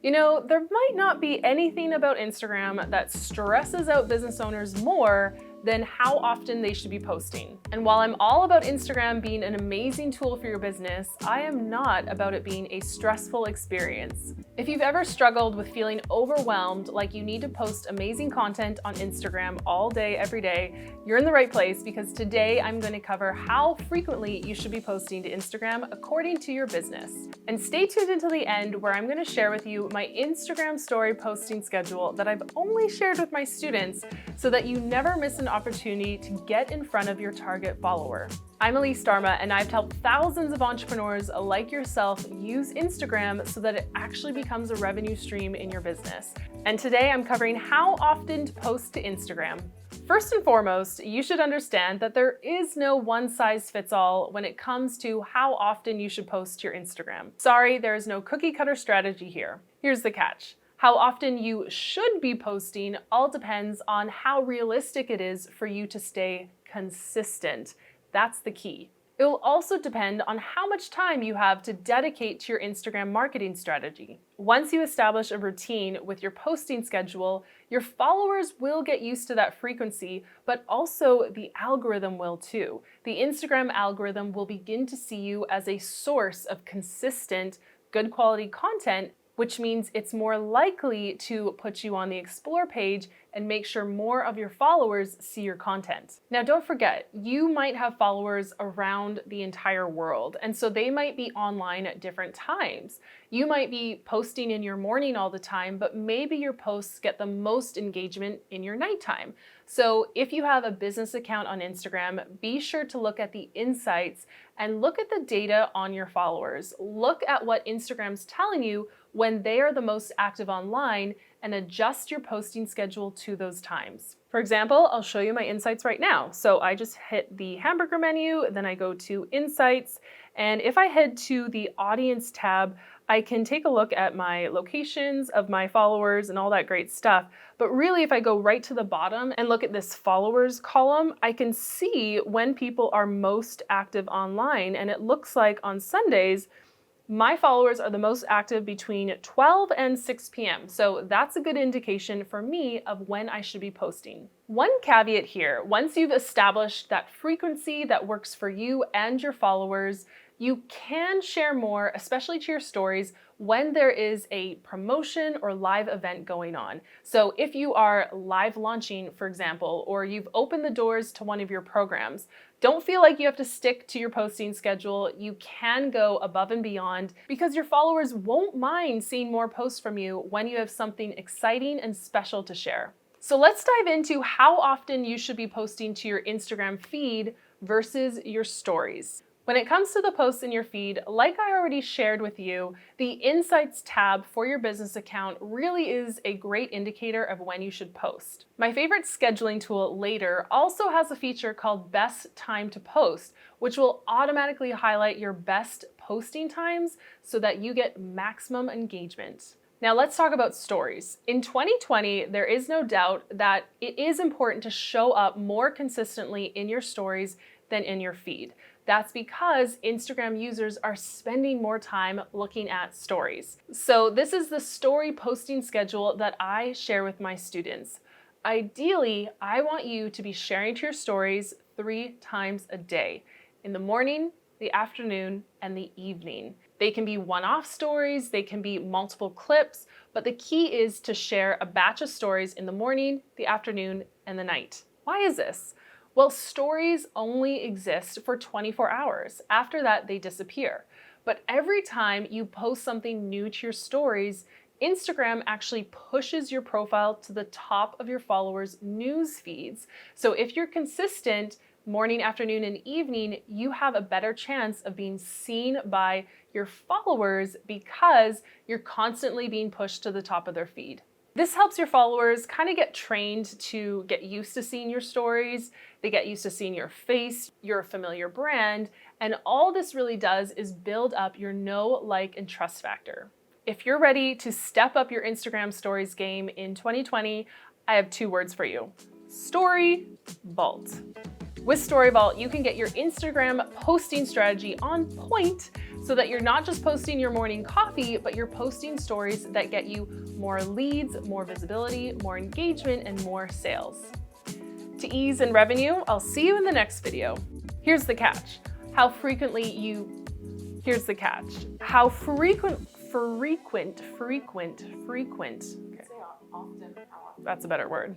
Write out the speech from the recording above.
You know, there might not be anything about Instagram that stresses out business owners more than how often they should be posting. And while I'm all about Instagram being an amazing tool for your business, I am not about it being a stressful experience. If you've ever struggled with feeling overwhelmed, like you need to post amazing content on Instagram all day, every day, you're in the right place, because today I'm going to cover how frequently you should be posting to Instagram according to your business. And stay tuned until the end, where I'm going to share with you my Instagram story posting schedule that I've only shared with my students so that you never miss an opportunity to get in front of your target follower. I'm Elise Darma, and I've helped thousands of entrepreneurs like yourself use Instagram so that it actually becomes a revenue stream in your business. And today I'm covering how often to post to Instagram. First and foremost, you should understand that there is no one-size-fits-all when it comes to how often you should post to your Instagram. Sorry, there is no cookie-cutter strategy here. Here's the catch. How often you should be posting all depends on how realistic it is for you to stay consistent. That's the key. It will also depend on how much time you have to dedicate to your Instagram marketing strategy. Once you establish a routine with your posting schedule, your followers will get used to that frequency, but also the algorithm will too. The Instagram algorithm will begin to see you as a source of consistent, good quality content, which means it's more likely to put you on the Explore page and make sure more of your followers see your content. Now, don't forget, you might have followers around the entire world, and so they might be online at different times. You might be posting in your morning all the time, but maybe your posts get the most engagement in your nighttime. So if you have a business account on Instagram, be sure to look at the insights and look at the data on your followers. Look at what Instagram's telling you when they are the most active online, and adjust your posting schedule to those times. For example, I'll show you my insights right now. So I just hit the hamburger menu, then I go to Insights, and if I head to the Audience tab, I can take a look at my locations of my followers and all that great stuff. But really, if I go right to the bottom and look at this followers column, I can see when people are most active online, and it looks like on Sundays, my followers are the most active between 12 and 6 p.m. So that's a good indication for me of when I should be posting. One caveat here: once you've established that frequency that works for you and your followers, you can share more, especially to your stories, when there is a promotion or live event going on. So if you are live launching, for example, or you've opened the doors to one of your programs, don't feel like you have to stick to your posting schedule. You can go above and beyond, because your followers won't mind seeing more posts from you when you have something exciting and special to share. So let's dive into how often you should be posting to your Instagram feed versus your stories. When it comes to the posts in your feed, like I already shared with you, the Insights tab for your business account really is a great indicator of when you should post. My favorite scheduling tool, Later, also has a feature called Best Time to Post, which will automatically highlight your best posting times so that you get maximum engagement. Now let's talk about stories. In 2020, there is no doubt that it is important to show up more consistently in your stories than in your feed. That's because Instagram users are spending more time looking at stories. So this is the story posting schedule that I share with my students. Ideally, I want you to be sharing to your stories 3 times a day: in the morning, the afternoon, and the evening. They can be one-off stories, they can be multiple clips, but the key is to share a batch of stories in the morning, the afternoon, and the night. Why is this? Well, stories only exist for 24 hours. After that, they disappear. But every time you post something new to your stories, Instagram actually pushes your profile to the top of your followers' news feeds. So if you're consistent morning, afternoon, and evening, you have a better chance of being seen by your followers because you're constantly being pushed to the top of their feed. This helps your followers kind of get trained to get used to seeing your stories. They get used to seeing your face, your familiar brand, and all this really does is build up your know, like, and trust factor. If you're ready to step up your Instagram stories game in 2020, I have 2 words for you: Story Vault. With Storyvault, you can get your Instagram posting strategy on point so that you're not just posting your morning coffee, but you're posting stories that get you more leads, more visibility, more engagement, and more sales. To ease in revenue, I'll see you in the next video. Here's the catch. How frequent. Okay. Say often, how often. That's a better word.